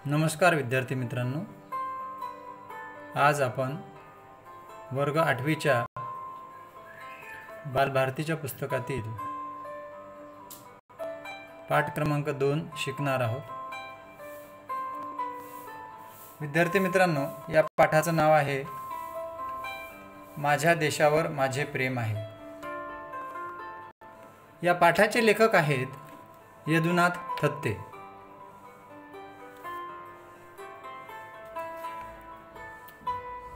नमस्कार विद्यार्थी मित्रांनो, आज आपण वर्ग 8वीच्या बालभारतीच्या पुस्तकातील पाठ क्रमांक 2 शिकणार आहोत। विद्यार्थी मित्रांनो, या पाठाचं नाव आहे माझ्या देशावर माझे प्रेम आहे। या पाठाचे लेखक आहेत यदुनाथ थत्ते।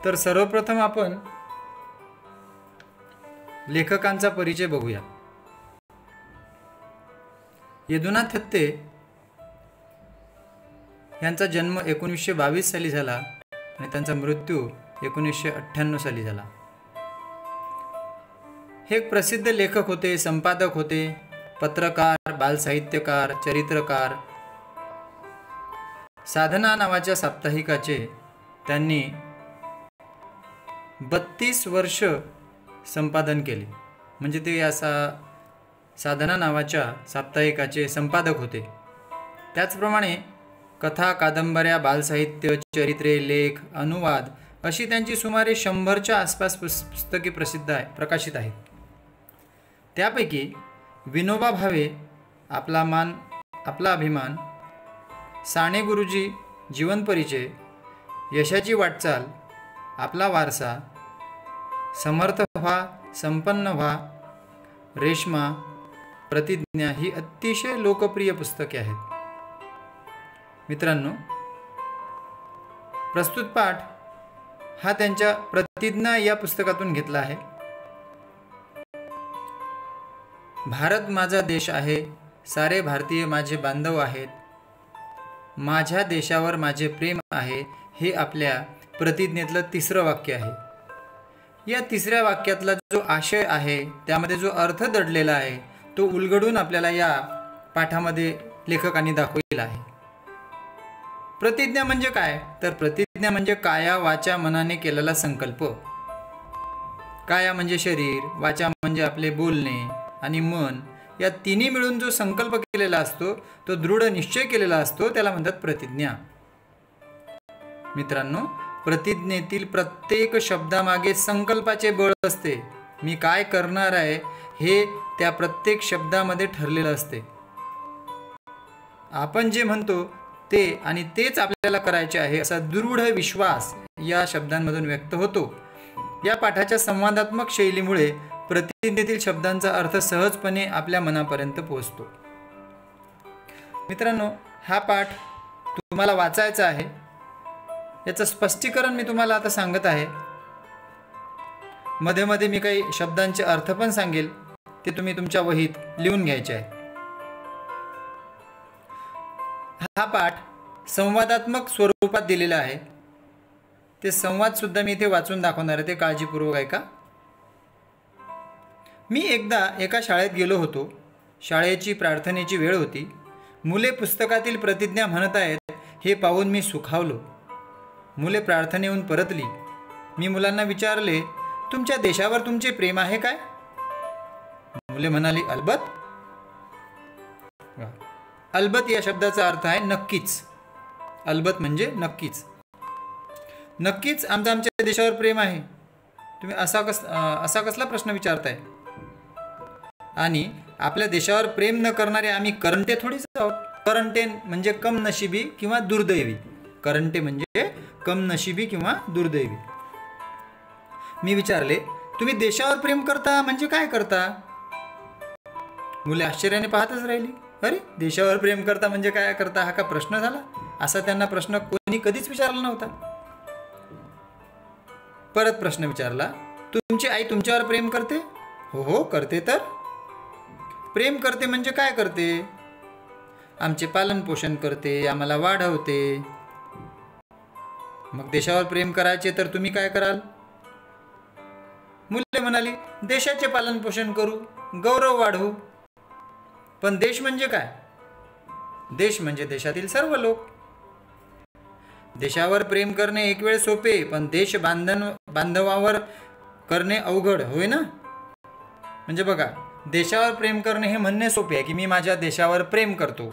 तर सर्वप्रथम आपण लेखकांचा परिचय बघूया। यदुनाथ थत्ते यांचा जन्म 1922 साली झाला आणि त्यांचा मृत्यू 1998 साली झाला। हे एक प्रसिद्ध लेखक होते, संपादक होते, पत्रकार, बालसाहित्यकार, चरित्रकार। साधना नावाच्या साप्ताहिकाचे त्यांनी 32 वर्ष संपादन केले, म्हणजे ते या साधना नावाच्या साप्ताहिकाचे संपादक होते। त्याचप्रमाणे कथा, कादंबऱ्या, बालसाहित्य, चरित्रे, लेख, अनुवाद अशी त्यांची सुमारे 100च्या आसपास पुस्तके प्रकाशित आहेत। त्यापैकी विनोबा भावे, आपला मान आपला अभिमान, साने गुरुजी, जीवन परिचय, यशाची वाटचाल, आपला वारसा, समर्थ व्हा, संपन्न व्हा, रेश्मा, प्रतिज्ञा ही अतिशय लोकप्रिय पुस्तके आहेत। मित्रांनो, प्रस्तुत पाठ हा त्यांच्या प्रतिज्ञा या पुस्तकातून घेतला आहे। भारत माझा देश आहे, सारे भारतीय माझे बांधव आहेत, माझ्या देशावर माझे प्रेम आहे, हे आपल्या प्रतिज्ञेतलं तिसरं वाक्य आहे। या तिसऱ्या वाक्यातला जो आशय आहे, त्यामध्ये जो अर्थ दडलेला आहे, तो उलगडून आपल्याला या पाठामध्ये लेखकांनी दाखवलेला आहे। प्रतिज्ञा म्हणजे काय? तर प्रतिज्ञा म्हणजे काया, वाचा, मनाने केलेला संकल्प। काया म्हणजे शरीर, वाचा म्हणजे आपले बोलणे आणि मन, या तिन्ही मिळून जो संकल्प केलेला असतो, तो दृढ निश्चय केलेला असतो, त्याला म्हणतात प्रतिज्ञा। मित्रांनो, प्रतिज्ञेतील प्रत्येक शब्दामागे संकल्पाचे बळ असते। मी काय करणार आहे हे त्या प्रत्येक शब्दामध्ये ठरलेलं असते। आपण जे म्हणतो ते आणि तेच आपल्याला करायचे आहे असा दृढ विश्वास या शब्दांमधून व्यक्त होतो। या पाठाच्या संवादात्मक शैलीमुळे प्रतिज्ञेतील शब्दांचा अर्थ सहजपणे आपल्या मनापर्यंत पोहोचतो। मित्रांनो, हा पाठ तुम्हाला वाचायचा आहे, याचं स्पष्टीकरण मी तुम्हाला आता सांगत आहे। मध्ये मध्ये मी काही शब्दांचे अर्थ पण सांगेल, ते तुम्ही तुमच्या वहीत लिहून घ्यायचे आहे। हा पाठ संवादात्मक स्वरूपात दिलेला आहे। ते संवाद सुद्धा मी इथे वाचून दाखवणार आहे, ते काळजीपूर्वक ऐका। मी एकदा एका शाळेत गेलो होतो। शाळेची प्रार्थनेची वेळ होती। मुले पुस्तकातील प्रतिज्ञा म्हणत आहेत हे पाहून मी सुखावलो। मुले प्रार्थनेहून परतली। मी मुलांना विचारले, तुमच्या देशावर तुमचे प्रेम आहे काय? मुले म्हणाली, अलबत। अलबत या शब्दाचा अर्थ आहे नक्कीच। अलबत म्हणजे नक्कीच। नक्कीच आमच्या देशावर प्रेम आहे। तुम्ही असा कसला प्रश्न विचारताय? आणि आपल्या देशावर प्रेम न करणारे आम्ही करंटे थोडीच आहोत। करंटे म्हणजे कमनशिबी किंवा दुर्दैवी। करंटे म्हणजे कमनशिबी किंवा दुर्दैवी। मी विचारले, तुम्ही देशावर प्रेम करता म्हणजे काय करता? मुले आश्चर्याने पाहतच राहिली। अरे, देशावर प्रेम करता म्हणजे काय करता, हा का प्रश्न झाला? असा त्यांना प्रश्न कोणी कधीच विचारला नव्हता। परत प्रश्न विचारला, तुमची आई तुमच्यावर प्रेम करते? हो हो करते। तर प्रेम करते म्हणजे काय करते? आमचे पालन पोषण करते, आम्हाला वाढवते। मग देशावर प्रेम करायचे तर तुम्ही काय कराल? मुले म्हणाली, देशाचे पालन पोषण करू, गौरव वाढवू। पण देश म्हणजे काय? देश म्हणजे देशातील सर्व लोक। देशावर प्रेम करणे एक वेळ सोपे, पण देश बांधवावर करणे अवघड, होय ना? म्हणजे बघा, देशावर प्रेम करणे हे म्हणणे सोपे आहे की मी माझ्या देशावर प्रेम करतो,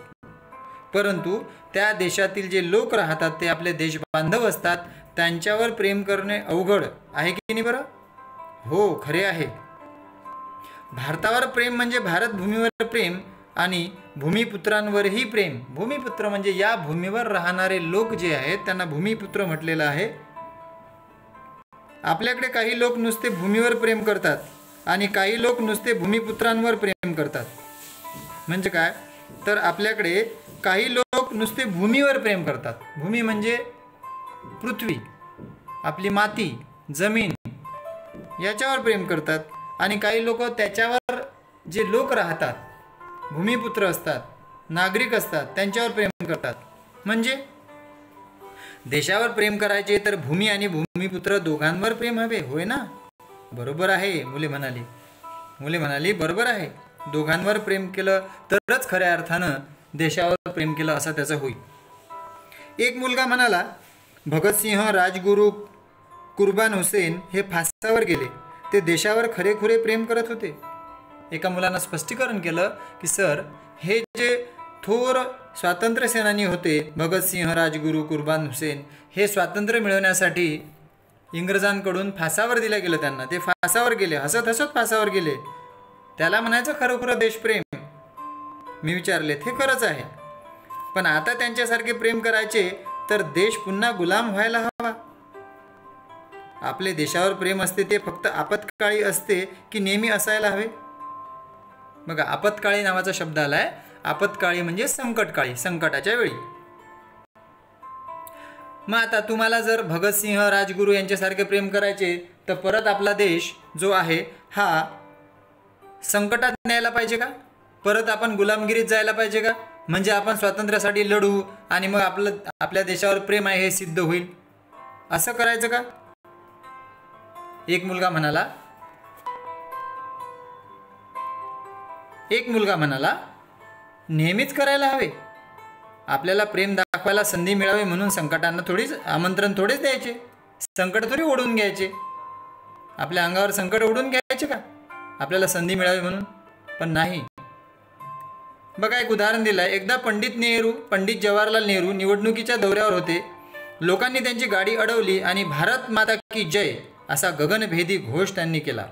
परंतु त्या देशातील जे लोक राहतात ते आपले देशबांधव असतात, त्यांच्यावर प्रेम करणे अवघड आहे की नाही बरं? हो, खरे आहे. भारतावर प्रेम म्हणजे भारत भूमीवर प्रेम आणि भूमिपुत्रांवरही प्रेम. भूमिपुत्र म्हणजे या भूमीवर राहणारे लोक जे आहेत त्यांना भूमिपुत्र म्हटलेलं आहे. आपल्याकडे काही लोक नुसते भूमीवर प्रेम करतात आणि काही लोक नुसते भूमिपुत्रांवर प्रेम करतात. म्हणजे काय? तर आपल्याकडे काही लोक नुसते भूमीवर प्रेम करतात. भूमी म्हणजे पृथ्वी, आपली माती, जमीन, याच्यावर प्रेम करतात. आणि काही लोक त्याच्यावर जे लोक राहतात, भूमिपुत्र असतात, नागरिक असतात, त्यांच्यावर प्रेम करतात. म्हणजे देशावर प्रेम करायचे तर भूमी आणि भूमिपुत्र दोघांवर प्रेम हवे, होय ना? बरोबर आहे, मुले म्हणाली बरोबर आहे. दोघांवर प्रेम केलं तरच खऱ्या अर्थानं देशावर प्रेम केलं असं त्याचं होईल. एक मुलगा म्हणाला, भगतसिंह, राजगुरू, कुर्बान हुसेन हे फासावर गेले, ते देशावर खरेखुरे प्रेम करत होते. एका मुलानं स्पष्टीकरण केलं की सर, हे जे थोर स्वातंत्र्य सेनानी होते, भगतसिंह, राजगुरू, कुर्बान हुसेन, हे स्वातंत्र्य मिळवण्यासाठी इंग्रजांकडून फासावर दिलं गेलं त्यांना. ते फासावर गेले, हसत हसत फासावर गेले. त्याला म्हणायचं खरोखरं देशप्रेम. मी विचारले, ते खरंच आहे, पण आता त्यांच्यासारखे प्रेम करायचे तर देश पुन्हा गुलाम व्हायला हवा. आपले देशावर प्रेम असते ते फक्त आपत्काळी असते की नेहमी असायला हवे? बघा, आपत्काळी नावाचा शब्द आलाय. आपत्काळी म्हणजे संकटकाळी, संकटाच्या वेळी. मग आता तुम्हाला जर भगतसिंह, राजगुरू यांच्यासारखे प्रेम करायचे तर परत आपला देश जो आहे हा संकटात न्यायला पाहिजे का? परत आपण गुलामगिरीत जायला पाहिजे का? म्हणजे आपण स्वातंत्र्यासाठी लढू आणि मग आपल्या देशावर प्रेम आहे हे सिद्ध होईल, असं करायचं का? एक मुलगा म्हणाला, नेहमीच करायला हवे. आपल्याला प्रेम दाखवायला संधी मिळावी म्हणून संकटांना आमंत्रण थोडेच द्यायचे, संकट थोडी ओढून घ्यायचे. आपल्या अंगावर संकट ओढून घ्यायचे का आपल्याला संधी मिळावी म्हणून? पण नाही. बघा, एक उदाहरण दिलं आहे. एकदा पंडित जवाहरलाल नेहरू निवडणुकीच्या दौऱ्यावर होते. लोकांनी त्यांची गाडी अडवली आणि भारत माता की जय असा गगनभेदी घोष त्यांनी केला.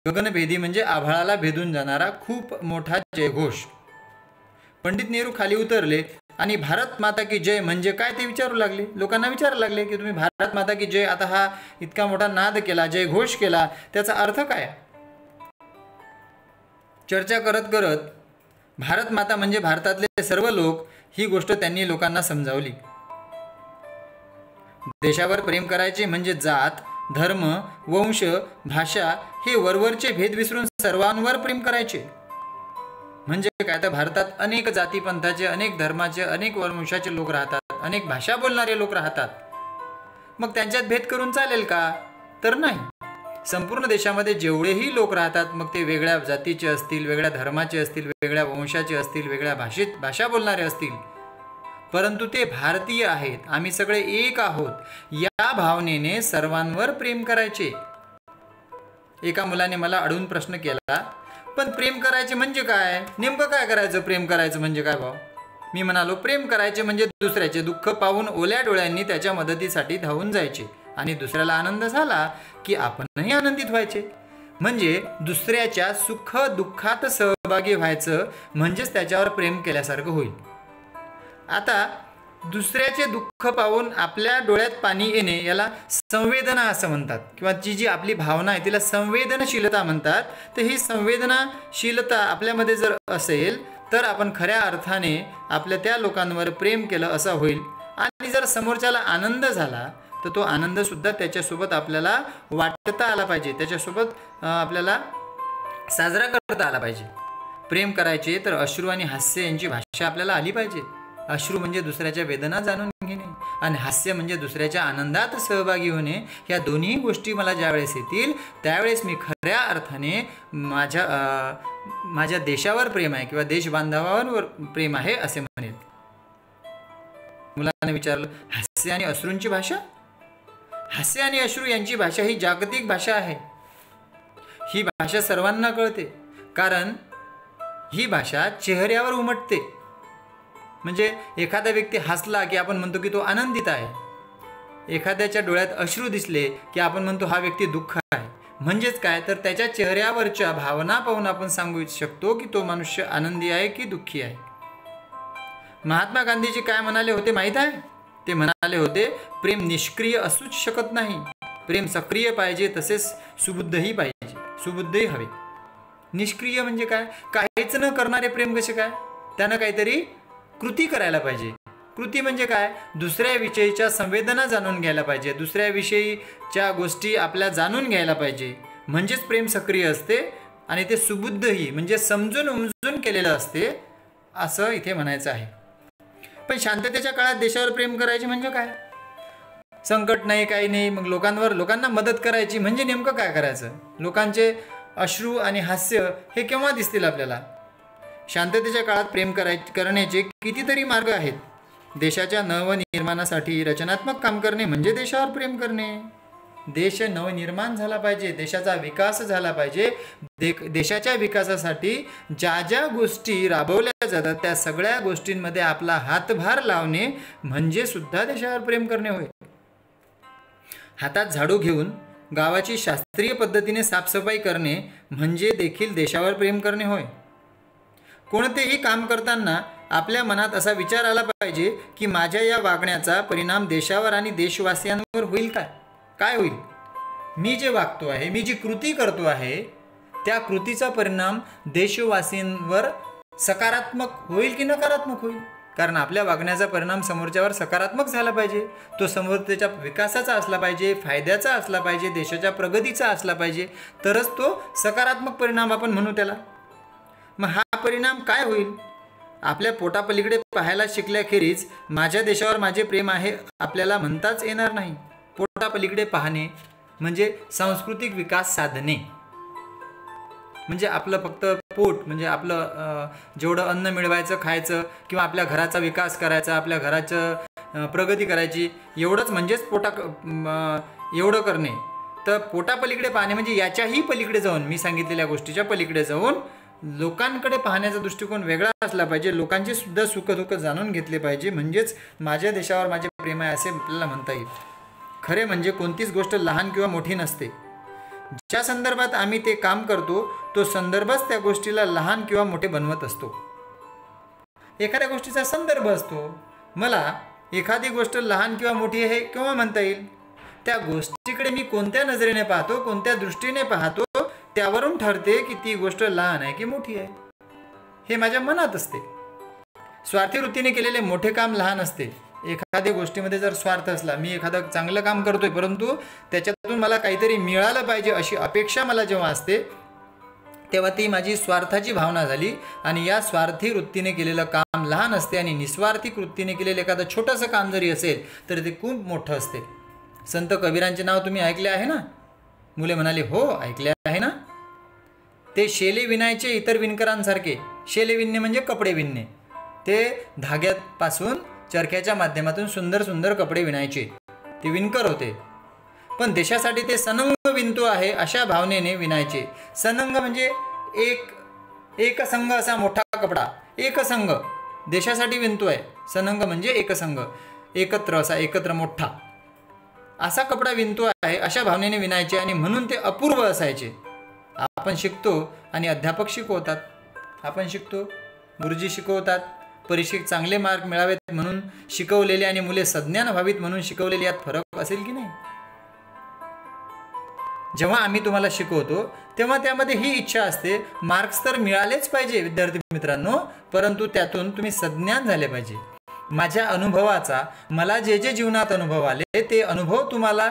गगनभेदी म्हणजे आभाळाला भेदून जाणारा खूप मोठा जयघोष. पंडित नेहरू खाली उतरले आणि भारत माता की जय म्हणजे काय ते लोकांना विचारायला लागले की तुम्ही भारत माता की जय, आता हा इतका मोठा नाद केला, जयघोष केला, त्याचा अर्थ काय? चर्चा करत करत भारत माता म्हणजे भारतातले सर्व लोक, ही गोष्ट त्यांनी लोकांना समजावली. देशावर प्रेम करायचे म्हणजे जात, धर्म, वंश, भाषा हे वरवरचे भेद विसरून सर्वांवर प्रेम करायचे. म्हणजे काय? तर भारतात अनेक जातीपंथाचे, अनेक धर्माचे, अनेक वंशाचे लोक राहतात, अनेक भाषा बोलणारे लोक राहतात. मग त्यांच्यात भेद करून चालेल का? तर नाही. संपूर्ण देशामध्ये जेवढेही लोक राहतात, मग ते वेगळ्या जातीचे असतील, वेगळ्या धर्माचे असतील, वेगळ्या वंशाचे असतील, वेगळ्या भाषा बोलणारे असतील, परंतु ते भारतीय आहेत. आम्ही सगळे एक आहोत, या भावनेने सर्वांवर प्रेम करायचे. एका मुलाने मला अडवून प्रश्न केला, पण प्रेम करायचे म्हणजे काय? नेमकं काय करायचं? प्रेम करायचं म्हणजे काय भाऊ? मी म्हणालो, प्रेम करायचे म्हणजे दुसऱ्याचे दुःख पाहून ओल्या डोळ्यांनी त्याच्या मदतीसाठी धावून जायचे आणि दुसऱ्याला आनंद झाला की आपणही आनंदित व्हायचे. म्हणजे दुसऱ्याच्या सुख दुःखात सहभागी व्हायचं म्हणजेच त्याच्यावर प्रेम केल्यासारखं होईल. आता दुसऱ्याचे दुःख पाहून आपल्या डोळ्यात पाणी येणे याला संवेदना असं म्हणतात, किंवा जी आपली भावना आहे तिला संवेदनशीलता म्हणतात. तर ही संवेदनशीलता आपल्यामध्ये जर असेल तर आपण खऱ्या अर्थाने आपल्या त्या लोकांवर प्रेम केलं असं होईल. आणि जर समोरच्याला आनंद झाला तर तो आनंदसुद्धा त्याच्यासोबत आपल्याला वाटता आला पाहिजे, त्याच्यासोबत आपल्याला साजरा करता आला पाहिजे. प्रेम करायचे तर अश्रू आणि हास्य यांची भाषा आपल्याला आली पाहिजे. अश्रू म्हणजे दुसऱ्याच्या वेदना जाणून घेणे आणि हास्य म्हणजे दुसऱ्याच्या आनंदात सहभागी होणे. या दोन्ही गोष्टी मला ज्यावेळेस येतील त्यावेळेस मी खऱ्या अर्थाने माझ्या देशावर प्रेम आहे किंवा देशबांधवांवर प्रेम आहे असे म्हणेल. मुलाने विचारलं, हास्य आणि अश्रूंची भाषा? हास्य आणि अश्रू यांची भाषा ही जागतिक भाषा आहे. ही भाषा सर्वांना कळते, कारण ही भाषा चेहऱ्यावर उमटते. म्हणजे एखादा व्यक्ती हसला की आपण म्हणतो की तो आनंदित आहे. एखाद्याच्या डोळ्यात अश्रू दिसले की आपण म्हणतो हा व्यक्ती दुःख आहे. म्हणजेच काय, तर त्याच्या चेहऱ्यावरच्या भावना पाहून आपण सांगू शकतो की तो मनुष्य आनंदी आहे की दुःखी आहे. महात्मा गांधीजी काय म्हणाले होते माहीत आहे? ते म्हणाले होते, प्रेम निष्क्रिय असूच शकत नाही, प्रेम सक्रिय पाहिजे, तसेच सुबुद्धही पाहिजे, सुबुद्धही हवे. निष्क्रिय म्हणजे काय? काहीच न करणारे प्रेम कसे काय? त्यानं काहीतरी कृती करायला पाहिजे. कृती म्हणजे काय? दुसऱ्याविषयीच्या संवेदना जाणून घ्यायला पाहिजे, दुसऱ्याविषयीच्या गोष्टी आपल्या जाणून घ्यायला पाहिजे, म्हणजेच प्रेम सक्रिय असते. आणि ते सुबुद्धही म्हणजे समजून उमजून केलेलं असते, असं इथे म्हणायचं आहे. पण शांततेच्या काळात देशावर प्रेम करायचे म्हणजे काय? संकट नाही, काही नाही, मग लोकांना मदत करायची म्हणजे नेमकं काय करायचं? लोकांचे अश्रू आणि हास्य हे केव्हा दिसतील आपल्याला? शांततेच्या काळात प्रेम करण्याचे कितीतरी मार्ग आहेत. देशाच्या नवनिर्माणासाठी रचनात्मक काम करणे म्हणजे देशावर प्रेम करणे. देश नवनिर्माण झाला पाहिजे, देशाचा विकास झाला पाहिजे. देशाच्या विकासासाठी ज्या ज्या गोष्टी राबवल्या जातात त्या सगळ्या गोष्टींमध्ये आपला हातभार लावणे म्हणजे सुद्धा देशावर प्रेम करणे होय. हातात झाडू घेऊन गावाची शास्त्रीय पद्धतीने साफसफाई करणे म्हणजे देखील देशावर प्रेम करणे होय. कोणतेही काम करताना आपल्या मनात असा विचार आला पाहिजे की माझ्या या वागण्याचा परिणाम देशावर आणि देशवासियांवर होईल काय होईल? मी जे वागतो आहे, मी जी कृती करतो आहे, त्या कृतीचा परिणाम देशवासीयांवर सकारात्मक होईल की नकारात्मक होईल? कारण आपल्या वागण्याचा परिणाम समोरच्यावर सकारात्मक झाला पाहिजे, तो समोरच्याच्या विकासाचा असला पाहिजे, फायद्याचा असला पाहिजे, देशाच्या प्रगतीचा असला पाहिजे, तरच तो सकारात्मक परिणाम आपण म्हणू त्याला. मग हा परिणाम काय होईल? आपल्या पोटापलीकडे पाहायला शिकल्याखेरीज माझ्या देशावर माझे प्रेम आहे आपल्याला म्हणताच येणार नाही. पोटापलीकडे पाहणे म्हणजे सांस्कृतिक विकास साधणे. म्हणजे आपलं फक्त पोट म्हणजे आपलं जेवढं अन्न मिळवायचं, खायचं, किंवा आपल्या घराचा विकास करायचा, आपल्या घराचं प्रगती करायची, एवढंच म्हणजेच एवढं करणे. तर पोटापलीकडे पाहणे म्हणजे याच्याही पलीकडे जाऊन, मी सांगितलेल्या गोष्टीच्या पलीकडे जाऊन लोकांकडे पाहण्याचा दृष्टिकोन वेगळा असला पाहिजे. लोकांचे सुद्धा सुखदुःख जाणून घेतले पाहिजे, म्हणजेच माझ्या देशावर माझे प्रेम आहे असे आपल्याला म्हणता येईल. खरे म्हणजे कोणतीच गोष्ट लहान किंवा मोठी नसते. ज्या संदर्भात आम्ही ते काम करतो तो संदर्भच त्या गोष्टीला लहान किंवा मोठे बनवत असतो. एखाद्या गोष्टीचा संदर्भ असतो. मला एखादी गोष्ट लहान किंवा मोठी हे केव्हा म्हणता येईल? त्या गोष्टीकडे मी कोणत्या नजरेने पाहतो, कोणत्या दृष्टीने पाहतो, त्यावरून ठरते की ती गोष्ट लहान आहे की मोठी आहे. हे माझ्या मनात असते. स्वार्थी वृत्तीने केलेले मोठे काम लहान असते. एखाद्या गोष्टीमध्ये जर स्वार्थ असला, मी एखादं चांगलं काम करतोय परंतु त्याच्यातून मला काहीतरी मिळालं पाहिजे अशी अपेक्षा मला जेव्हा असते, तेव्हा ती माझी स्वार्थाची भावना झाली आणि या स्वार्थी वृत्तीने केलेलं काम लहान असते. आणि निस्वार्थी वृत्तीने केलेलं एखादं छोटंसं काम जरी असेल तर ते खूप मोठं असते. संत कबीरांचे नाव तुम्ही ऐकले आहे ना? मुले म्हणाले, हो ऐकले आहे ना. ते शेले विणायचे इतर विणकरांसारखे. शेले विणणे म्हणजे कपडे विणणे. ते धाग्यापासून चरख्याच्या माध्यमातून सुंदर सुंदर कपडे विणायचे. ते विणकर होते. पण देशासाठी ते सनंग विणतो आहे अशा भावनेने विणायचे. सनंग म्हणजे एकसंघ असा मोठा कपडा. एकसंघ देशासाठी विणतो आहे. सनंग म्हणजे एकसंघ, एकत्र असा, एकत्र मोठा असा कपडा विणतो आहे अशा भावनेने विणायचे. आणि म्हणून ते अपूर्व असायचे. आपण शिकतो आणि अध्यापक शिकवतात. आपण शिकतो, गुरुजी शिकवतात, परीक्षेत चांगले मार्क मिळावेत म्हणून शिकवलेले आणि मुले सज्ञान व्हावीत म्हणून शिकवलेले, यात फरक असेल की नाही? जेव्हा आम्ही तुम्हाला शिकवतो तेव्हा त्यामध्ये ही इच्छा असते, मार्क्स तर मिळालेच पाहिजे विद्यार्थी मित्रांनो, परंतु त्यातून तुम्ही सज्ञान झाले पाहिजे. माझ्या अनुभवाचा, मला जे जे जीवनात अनुभव आले ते अनुभव तुम्हाला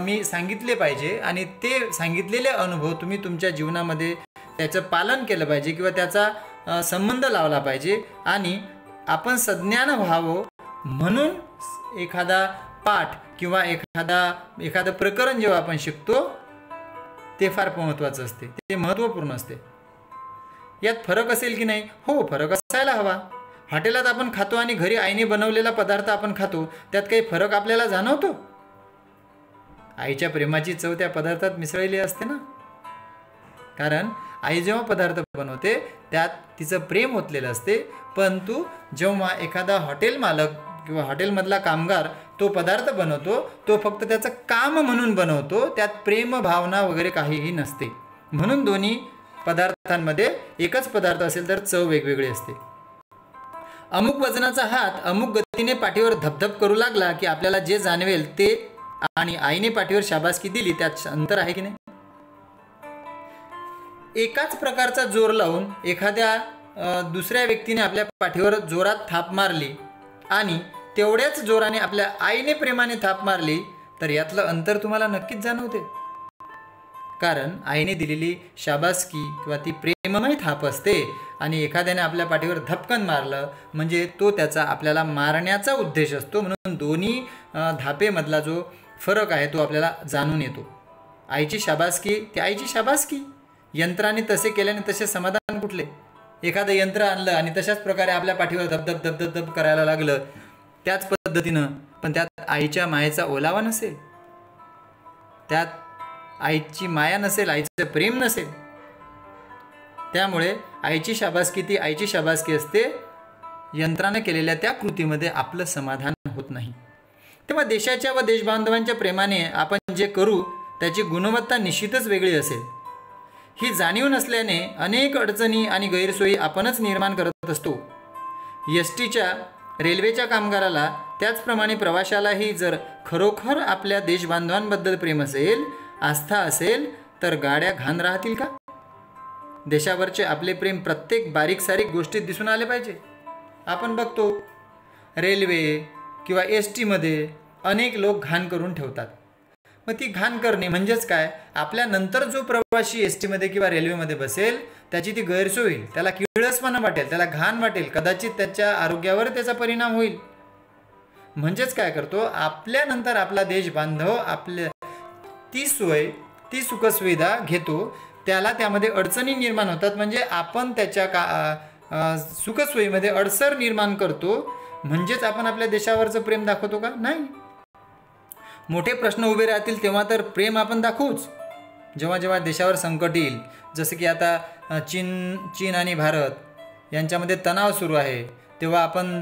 मी सांगितले पाहिजे आणि ते सांगितलेले अनुभव तुम्ही तुमच्या जीवनामध्ये त्याचं पालन केलं पाहिजे किंवा त्याचा संबंध लावला पाहिजे. आणि आपण सज्ञान व्हावं म्हणून एखादा पाठ किंवा एखादं प्रकरण जेव्हा आपण शिकतो ते फार महत्त्वाचं असते, ते महत्त्वपूर्ण असते. यात फरक असेल की नाही? हो, फरक असायला हवा. हॉटेलात आपण खातो आणि घरी आईने बनवलेला पदार्थ आपण खातो, त्यात काही फरक आपल्याला जाणवतो? आईच्या प्रेमाची चव त्या पदार्थात मिसळलेली असते ना. कारण आई जेव्हा पदार्थ बनवते त्यात तिचं प्रेम ओतलेलं असते, परंतु जेव्हा एखादा हॉटेल मालक किंवा हॉटेलमधला कामगार तो पदार्थ बनवतो तो फक्त त्याचं काम म्हणून बनवतो, त्यात प्रेम भावना वगैरे काहीही नसते. म्हणून दोन्ही पदार्थांमध्ये एकच पदार्थ असेल तर चव वेगवेगळी असते. अमुक वजनाचा हात अमुक गतीने पाठीवर धपधप करू लागला की आपल्याला जे जाणवेल ते, आणि आईने पाठीवर शाबासकी दिली त्यात अंतर आहे की नाही. एकाच प्रकारचा जोर लावून एखाद्या दुसऱ्या व्यक्तीने आपल्या पाठीवर जोरात थाप मारली आणि तेवढ्याच जोराने आपल्या आईने प्रेमाने थाप मारली तर यातलं अंतर तुम्हाला नक्कीच जाणवते. कारण आईने दिलेली शाबासकी किंवा ती प्रेममय थाप असते आणि एखाद्याने आपल्या पाठीवर धपकन मारलं म्हणजे तो त्याचा आपल्याला मारण्याचा उद्देश असतो. म्हणून दोन्ही धापेमधला जो फरक आहे तो आपल्याला जाणून येतो. आईची शाबासकी ती आईची शाबासकी, यंत्राने तसे केल्याने तसे समाधान कुठले. एखादं यंत्र आणलं आणि तशाच प्रकारे आपल्या पाठीवर धबधब धबधब धब करायला लागलं त्याच पद्धतीनं, पण त्यात आईच्या मायेचा ओलावा नसेल, त्यात आईची माया नसेल, आईचं प्रेम नसेल. त्यामुळे आईची शाबासकी ती आईची शाबासकी असते, यंत्रानं केलेल्या त्या कृतीमध्ये आपलं समाधान होत नाही. तेव्हा देशाच्या व देशबांधवांच्या प्रेमाने आपण जे करू त्याची गुणवत्ता निश्चितच वेगळी असेल. ही जाणीव नसल्याने अनेक अडचणी आणि गैरसोयी आपणच निर्माण करत असतो. एसटीच्या रेल्वेच्या कामगाराला त्याचप्रमाणे प्रवाशालाही जर खरोखर आपल्या देशबांधवांबद्दल प्रेम असेल, आस्था असेल तर गाड्या घाण राहतील का. देशावरचे आपले प्रेम प्रत्येक बारीक सारीक गोष्टीत दिसून आले पाहिजे. आपण बघतो रेल्वे किंवा एसटीमध्ये अनेक लोक घाण करून ठेवतात. मग ती घाण करणे म्हणजेच काय, आपल्यानंतर जो प्रवासी एसटीमध्ये किंवा रेल्वेमध्ये बसेल त्याची ती गैरसोय होईल, त्याला किळसपणा वाटेल, त्याला घाण वाटेल, कदाचित त्याच्या आरोग्यावर त्याचा परिणाम होईल. म्हणजेच काय करतो, आपल्यानंतर आपला देश बांधव आपल्या ती सोय ती सुखसुविधा घेतो, त्याला त्यामध्ये अडचणी निर्माण होतात. म्हणजे आपण त्याच्या सुखसोयीमध्ये अडसर निर्माण करतो. म्हणजेच आपण आपल्या देशावरचं प्रेम दाखवतो का? नाही. मोठे प्रश्न उभे राहतील तेव्हा तर प्रेम आपण दाखवूच. जेव्हा जेव्हा देशावर संकट येईल, जसं की आता चीन आणि भारत यांच्यामध्ये तणाव सुरू आहे, तेव्हा आपण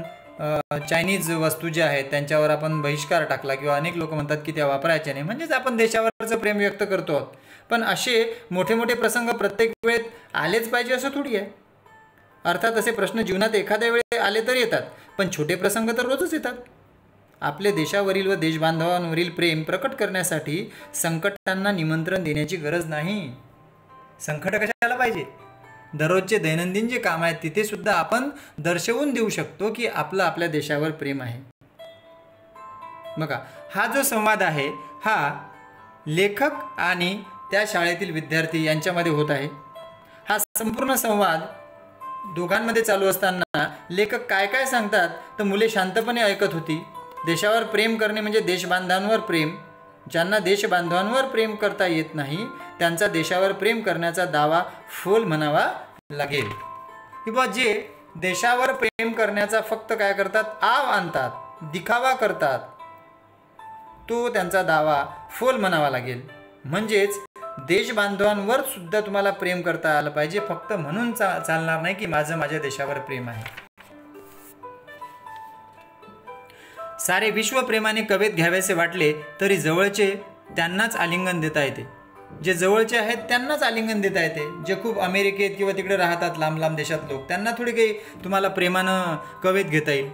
चायनीज वस्तू ज्या आहेत त्यांच्यावर आपण बहिष्कार टाकला किंवा अनेक लोक म्हणतात की त्या वापरायच्या नाही, म्हणजेच आपण देशावरचं प्रेम व्यक्त करतो आहोत. पण असे मोठे मोठे प्रसंग प्रत्येक वेळेत आलेच पाहिजे असं थोडी आहे. अर्थात असे प्रश्न जीवनात एखाद्या वेळी आले तर येतात, पण छोटे प्रसंग तर रोजच येतात. आपले देशावरील व देशबांधवांवरील प्रेम प्रकट करण्यासाठी संकटांना निमंत्रण देण्याची गरज नाही. संकट कशाला पाहिजे, दररोजचे दैनंदिन जे काम आहेत तिथे सुद्धा आपण दर्शवून देऊ शकतो की आपलं आपल्या देशावर प्रेम आहे. बघा, हा जो संवाद आहे हा लेखक आणि त्या शाळेतील विद्यार्थी यांच्यामध्ये होत आहे. हा संपूर्ण संवाद दोघांमध्ये चालू असताना लेखक काय काय सांगतात तर मुले शांतपणे ऐकत होती. देशावर प्रेम करणे म्हणजे देशबांधवांवर प्रेम. ज्यांना देशबांधवांवर प्रेम करता येत नाही त्यांचा देशावर प्रेम करण्याचा दावा फोल म्हणावा लागेल. किंवा जे देशावर प्रेम करण्याचा फक्त काय करतात, आव आणतात, दिखावा करतात, तो त्यांचा दावा फोल म्हणावा लागेल. म्हणजेच देशबांधवांवर सुद्धा तुम्हाला प्रेम करता आलं पाहिजे. फक्त म्हणून चालणार नाही की माझं माझ्या देशावर प्रेम आहे. सारे विश्व प्रेमाने कवेत घ्यावेसे वाटले तरी जवळचे त्यांनाच आलिंगन देता येते. जे जवळचे आहेत त्यांनाच आलिंगन देता येते. जे खूप अमेरिकेत किंवा तिकडे राहतात लांब लांब देशात लोक, त्यांना थोडी काही तुम्हाला प्रेमानं कवेत घेता येईल.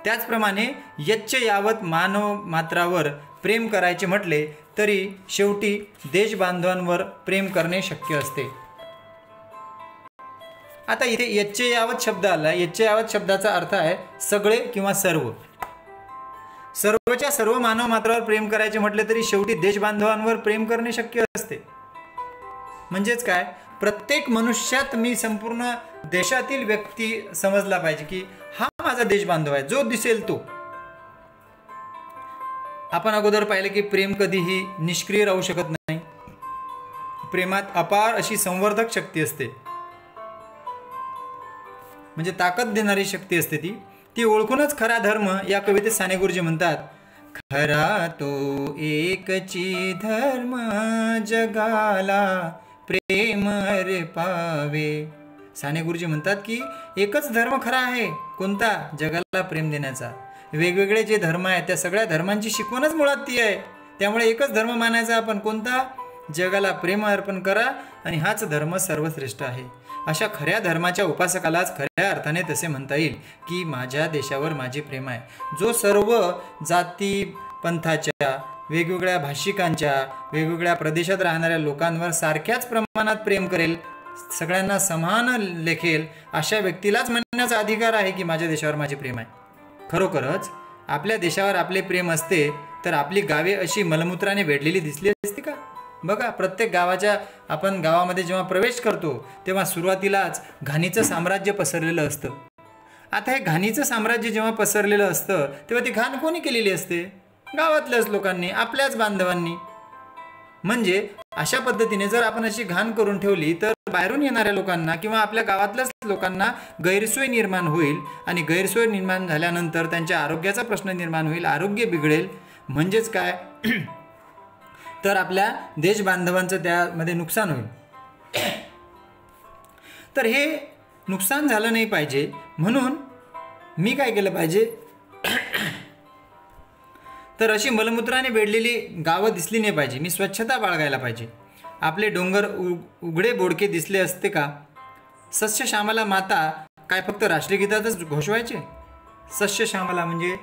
त्याचप्रमाणे यच्च यावत मानव मात्रावर प्रेम करायचे म्हटले तरी शेवटी देशबांधवांवर प्रेम करणे शक्य असते. आता इथे यच्च यावत शब्द आला. यच्च यावत शब्दाचा अर्थ आहे सगळे किंवा सर्व. सर्वच्या सर्व मानव मात्रावर प्रेम करायचे म्हटले तरी शेवटी देशबांधवांवर प्रेम करणे शक्य असते. म्हणजेच काय, प्रत्येक मनुष्यात मी संपूर्ण देशातील व्यक्ती समजला पाहिजे की हा माझा देशबांधव आहे, जो दिसेल तो. आपण अगोदर पाहिलं की प्रेम कधीही निष्क्रिय राहू शकत नाही. प्रेमात अपार अशी संवर्धक शक्ती असते, म्हणजे ताकद देणारी शक्ती असते. ती ओळखूनच खरा धर्म या कवितेत साने गुरुजी म्हणतात, खरा तो एकची धर्म जगाला प्रेम हर पावे. साने गुरुजी म्हणतात की एकच धर्म खरा आहे. कोणता? जगाला प्रेम देण्याचा. वेगवेगळे जे धर्म आहेत त्या सगळ्या धर्मांची शिकवणच मुळात ती आहे. त्यामुळे एकच धर्म मानायचा आपण. कोणता? जगाला प्रेम अर्पण करा आणि हाच धर्म सर्वश्रेष्ठ आहे. अशा खऱ्या धर्माच्या उपासकालाच खऱ्या अर्थाने तसे म्हणता येईल की माझ्या देशावर माझे प्रेम आहे. जो सर्व जाती पंथाच्या, वेगवेगळ्या भाषिकांच्या, वेगवेगळ्या प्रदेशात राहणाऱ्या लोकांवर सारख्याच प्रमाणात प्रेम करेल, सगळ्यांना समान लेखेल, अशा व्यक्तीलाच म्हणण्याचा अधिकार आहे की माझ्या देशावर माझे प्रेम आहे. खरोखरच आपल्या देशावर आपले प्रेम असते तर आपली गावे अशी मलमूत्राने वेढलेली दिसली असती का? बघा, प्रत्येक आपण गावामध्ये जेव्हा प्रवेश करतो तेव्हा सुरुवातीलाच घाणीचं साम्राज्य पसरलेलं असतं. आता हे घाणीचं साम्राज्य जेव्हा पसरलेलं असतं तेव्हा ती घाण कोणी केलेली असते? गावातल्याच लोकांनी, आपल्याच बांधवांनी. म्हणजे अशा पद्धतीने जर आपण अशी घाण करून ठेवली तर बाहेरून येणाऱ्या लोकांना किंवा आपल्या गावातल्याच लोकांना गैरसोय निर्माण होईल आणि गैरसोय निर्माण झाल्यानंतर त्यांच्या आरोग्याचा प्रश्न निर्माण होईल, आरोग्य बिघडेल. म्हणजेच काय तर आपल्या देश बांधवांचं त्यामध्ये नुकसान होईल. तर हे नुकसान झालं नाही पाहिजे म्हणून मी काय केलं पाहिजे तर अशी मलमूत्राने वेढलेली गावं दिसली नाही पाहिजे. मी स्वच्छता बाळगायला पाहिजे. आपले डोंगर उघडे बोडके दिसले असते का? सस्य श्यामला माता काय फक्त राष्ट्रगीतातच घोषवायचे? सस्य श्यामला म्हणजे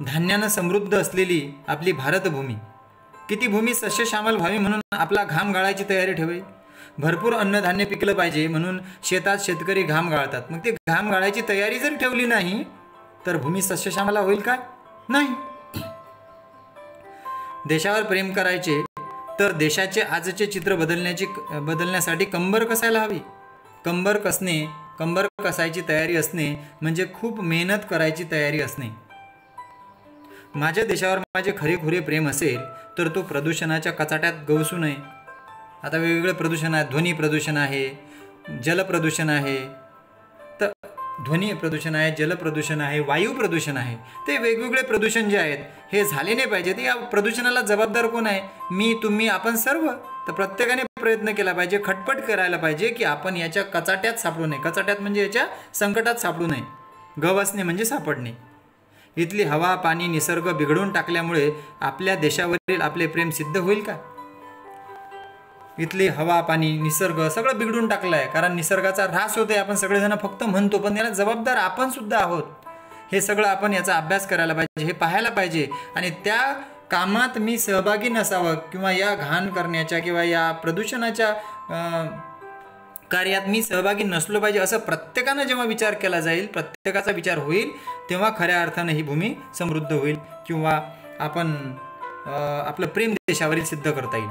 धान्यानं समृद्ध असलेली आपली भारतभूमी. किती भूमी सस्य श्यामल व्हावी म्हणून आपला घाम गाळायची तयारी ठेवे. भरपूर अन्नधान्य पिकलं पाहिजे म्हणून शेतात शेतकरी घाम गाळतात. मग ते घाम गाळायची तयारी जर ठेवली नाही तर भूमी सस्यश्यामला होईल काय? नाही. देशावर प्रेम करायचे तर देशाचे आजचे चित्र बदलण्यासाठी कंबर कसायला हवी. कंबर कसायची तयारी असणे म्हणजे खूप मेहनत करायची तयारी असणे. माझ्या देशावर माझे खरेखुरे प्रेम असेल तर तो प्रदूषणाच्या कचाट्यात गवसू नये. आता वेगवेगळे प्रदूषण आहेत. ध्वनी प्रदूषण आहे, जल प्रदूषण आहे, तर ध्वनी प्रदूषण आहे, जल प्रदूषण आहे, वायू प्रदूषण आहे. ते वेगवेगळे प्रदूषण जे आहेत हे झाले नाही पाहिजे. ते या प्रदूषणाला जबाबदार कोण आहे? मी, तुम्ही, आपण सर्व. तर प्रत्येकाने प्रयत्न केला पाहिजे, खटपट करायला पाहिजे की आपण याच्या कचाट्यात सापडू नये. कचाट्यात म्हणजे याच्या संकटात सापडू नये. गवसणे म्हणजे सापडणे. इथली हवा, पाणी, निसर्ग बिघडवून टाकल्यामुळे आपल्या देशावरील आपले प्रेम सिद्ध होईल का? इथली हवा, पाणी, निसर्ग सगळं बिघडून टाकलं आहे. कारण निसर्गाचा ऱ्हास होते आपण सगळेजण फक्त म्हणतो, पण याला जबाबदार आपण सुद्धा आहोत. हे सगळं आपण याचा अभ्यास करायला पाहिजे, हे पाहायला पाहिजे आणि त्या कामात मी सहभागी नसावं किंवा या घाण करण्याच्या किंवा या प्रदूषणाच्या कार्यात मी सहभागी नसलो पाहिजे असं प्रत्येकानं जेव्हा विचार केला जाईल, प्रत्येकाचा विचार होईल, तेव्हा खऱ्या अर्थानं ही भूमी समृद्ध होईल किंवा आपण आपलं प्रेम देशावरील सिद्ध करता येईल.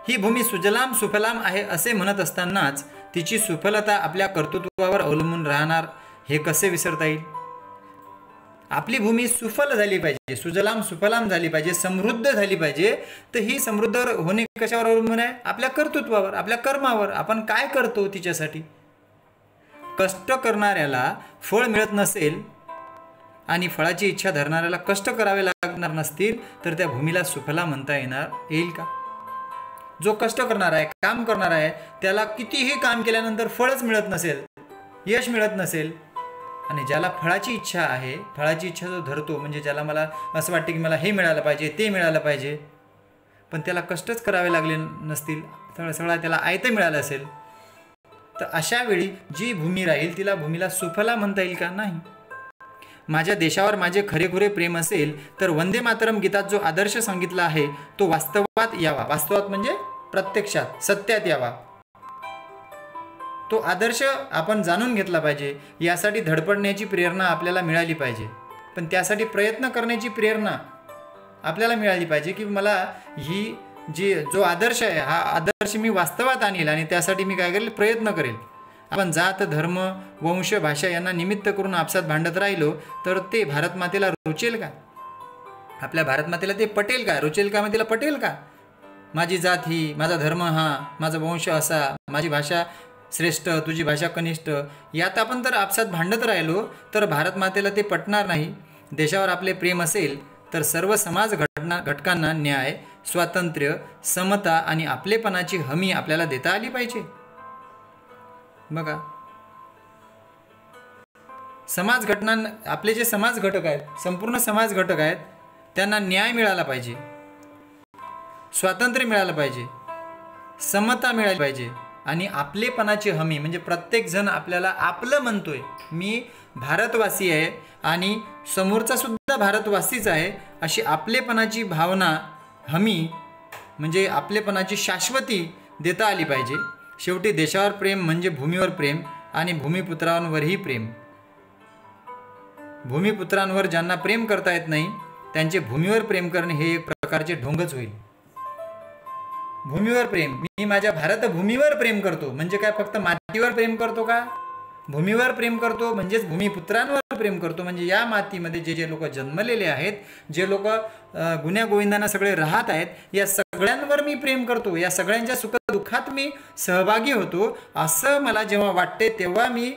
ही भूमी सुजलाम सुफलाम आहे असे म्हणत असतानाच तिची सुफलता आपल्या कर्तृत्वावर अवलंबून राहणार हे कसे विसरता येईल? आपली भूमी सुफल झाली पाहिजे, सुजलाम सुफलाम झाली पाहिजे, समृद्ध झाली पाहिजे. तर ही समृद्ध होणे कशावर अवलंबून आहे? आपल्या कर्तृत्वावर, आपल्या कर्मावर. आपण काय करतो तिच्यासाठी. कष्ट करणाऱ्याला फळ मिळत नसेल आणि फळाची इच्छा धरणाऱ्याला कष्ट करावे लागणार नसतील तर त्या भूमीला सुफला म्हणता येईल का? जो कष्ट करणार आहे, काम करणार आहे, त्याला कितीही काम केल्यानंतर फळच मिळत नसेल, यश मिळत नसेल आणि ज्याला फळाची इच्छा आहे, फळाची इच्छा जो धरतो म्हणजे ज्याला मला असं वाटते की मला हे मिळालं पाहिजे, ते मिळालं पाहिजे, पण त्याला कष्टच करावे लागले नसतील, सगळं त्याला आयतं मिळालं असेल, तर अशा वेळी जी भूमी राहील तिला भूमीला सुफला म्हणता येईल का? नाही. माझ्या देशावर माझे खरेखुरे प्रेम असेल तर वंदे मातरम गीतात जो आदर्श सांगितला आहे तो वास्तवात यावा. वास्तवात म्हणजे प्रत्यक्षात, सत्यात यावा. तो आदर्श आपण जाणून घेतला पाहिजे. यासाठी धडपडण्याची प्रेरणा आपल्याला मिळाली पाहिजे. पण त्यासाठी प्रयत्न करण्याची प्रेरणा आपल्याला मिळाली पाहिजे की मला जो आदर्श आहे हा आदर्श मी वास्तवात आणील आणि त्यासाठी मी काय करेल? प्रयत्न करेल. आपण जात, धर्म, वंश, भाषा यांना निमित्त करून आपसात भांडत राहिलो तर ते भारतमातेला रुचेल का? आपल्या भारतमातेला ते पटेल का? रुचेल का? मग तिला पटेल का? माझी जात ही, माझा धर्म हा, माझा वंश असा, माझी भाषा श्रेष्ठ, तुझी भाषा कनिष्ठ, यात आपण जर आपसात भांडत राहिलो तर भारतमातेला ते पटणार नाही. देशावर आपले प्रेम असेल तर सर्व समाज घटकांना न्याय, स्वातंत्र्य, समता आणि आपलेपणाची हमी आपल्याला देता आली पाहिजे. बघा, समाज घटना, आपले जे समाज घटक आहेत, संपूर्ण समाज घटक आहेत, त्यांना न्याय मिळाला पाहिजे, स्वातंत्र्य मिळालं पाहिजे, समता मिळाली पाहिजे आणि आपलेपणाची हमी, म्हणजे प्रत्येक जण आपल्याला आपलं म्हणतोय, मी भारतवासी आहे आणि समोरचा सुद्धा भारतवासीच आहे, अशी आपलेपणाची भावना, हमी म्हणजे आपलेपणाची शाश्वती देता आली पाहिजे. शेवटी देशावर प्रेम म्हणजे भूमीवर प्रेम आणि भूमिपुत्रांवरही प्रेम. भूमिपुत्रांवर ज्यांना प्रेम करता येत नाही त्यांचे भूमीवर प्रेम करणे हे एक प्रकारचे ढोंगच होईल. भूमीवर प्रेम, मी माझ्या भारतभूमीवर प्रेम करतो म्हणजे काय फक्त मातीवर प्रेम करतो का? भूमीवर प्रेम करतो म्हणजेच भूमिपुत्रांवर प्रेम करतो, म्हणजे या मातीमध्ये जे जे लोक जन्मलेले आहेत, जे लोक गुण्यागोविंदांना सगळे राहत आहेत, या सगळ्यांवर मी प्रेम करतो, या सगळ्यांच्या सुखदुःखात मी सहभागी होतो, असं मला जेव्हा वाटते तेव्हा मी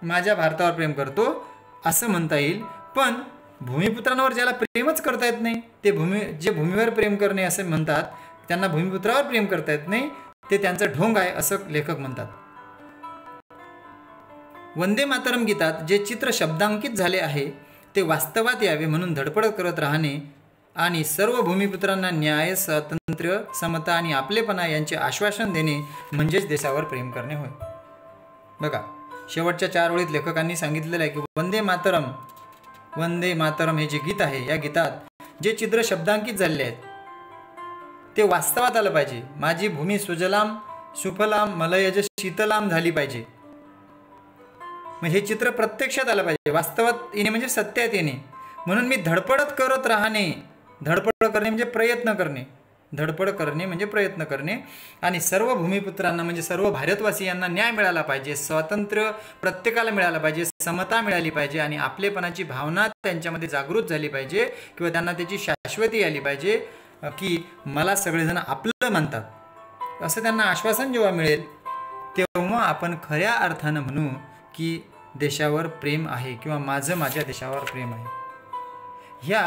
माझ्या भारतावर प्रेम करतो असं म्हणता येईल. पण भूमिपुत्रांवर ज्याला प्रेमच करता येत नाही, ते जे भूमीवर प्रेम करणे असे म्हणतात, त्यांना भूमिपुत्रावर प्रेम करता येत नाही, ते त्यांचं ढोंग आहे असं लेखक म्हणतात. वंदे मातरम गीतात जे चित्र शब्दांकित झाले आहे ते वास्तवात यावे म्हणून धडपड करत राहणे आणि सर्व भूमिपुत्रांना न्याय, स्वातंत्र्य, समता आणि आपलेपणा यांचे आश्वासन देणे म्हणजेच देशावर प्रेम करणे होय. बघा, शेवटच्या 4 ओळीत लेखकांनी सांगितलेलं आहे की वंदे मातरम हे जे गीत आहे, या गीतात जे चित्र शब्दांकित झालेले आहेत ते वास्तवात आलं पाहिजे. माझी भूमी सुजलाम सुफलाम मलयज शीतलाम झाली पाहिजे. मग हे चित्र प्रत्यक्षात आलं पाहिजे, वास्तवात येणे म्हणजे सत्यात येणे. म्हणून मी धडपड करत राहणे, धडपड करणे म्हणजे प्रयत्न करणे, धडपड करणे म्हणजे प्रयत्न करणे आणि सर्व भूमिपुत्रांना म्हणजे सर्व भारतवासियांना न्याय मिळाला पाहिजे, स्वातंत्र्य प्रत्येकाला मिळालं पाहिजे, समता मिळाली पाहिजे आणि आपलेपणाची भावना त्यांच्यामध्ये जागृत झाली पाहिजे किंवा त्यांना त्याची शाश्वती आली पाहिजे की मला सगळेजण आपलं म्हणतात, असं त्यांना आश्वासन जेव्हा मिळेल तेव्हा आपण खऱ्या अर्थानं म्हणू की देशावर प्रेम आहे किंवा माझं माझ्या देशावर प्रेम आहे. ह्या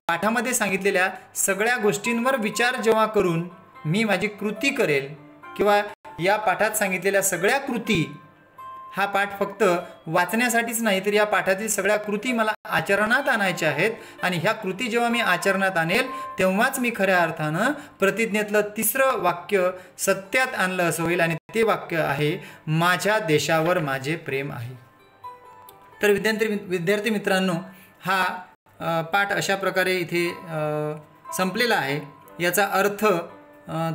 पाठामध्ये सांगितलेल्या सगळ्या गोष्टींवर विचार जेव्हा करून मी माझी कृती करेल किंवा या पाठात सांगितलेल्या सगळ्या कृती, हा पाठ फक्त वाचण्यासाठीच नाही तर या पाठातील सगळ्या कृती मला आचरणात आणायच्या आहेत आणि ह्या कृती जेव्हा मी आचरणात आणेल तेव्हाच मी खऱ्या अर्थानं प्रतिज्ञेतलं 3रं वाक्य सत्यात आणलं असं होईल आणि ते वाक्य आहे माझ्या देशावर माझे प्रेम आहे. तर विद्यार्थी मित्रांनो, हा पाठ अशा प्रकारे इथे संपलेला आहे. याचा अर्थ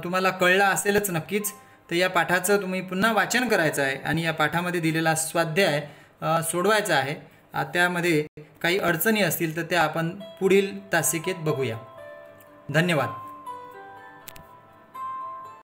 तुम्हाला कळला असेलच नक्कीच. तर या पाठाचं तुम्ही पुन्हा वाचन करायचं आहे आणि या पाठामध्ये दिलेला स्वाध्याय सोडवायचा आहे. त्यामध्ये काही अडचणी असतील तर त्या आपण पुढील तासिकेत बघूया. धन्यवाद.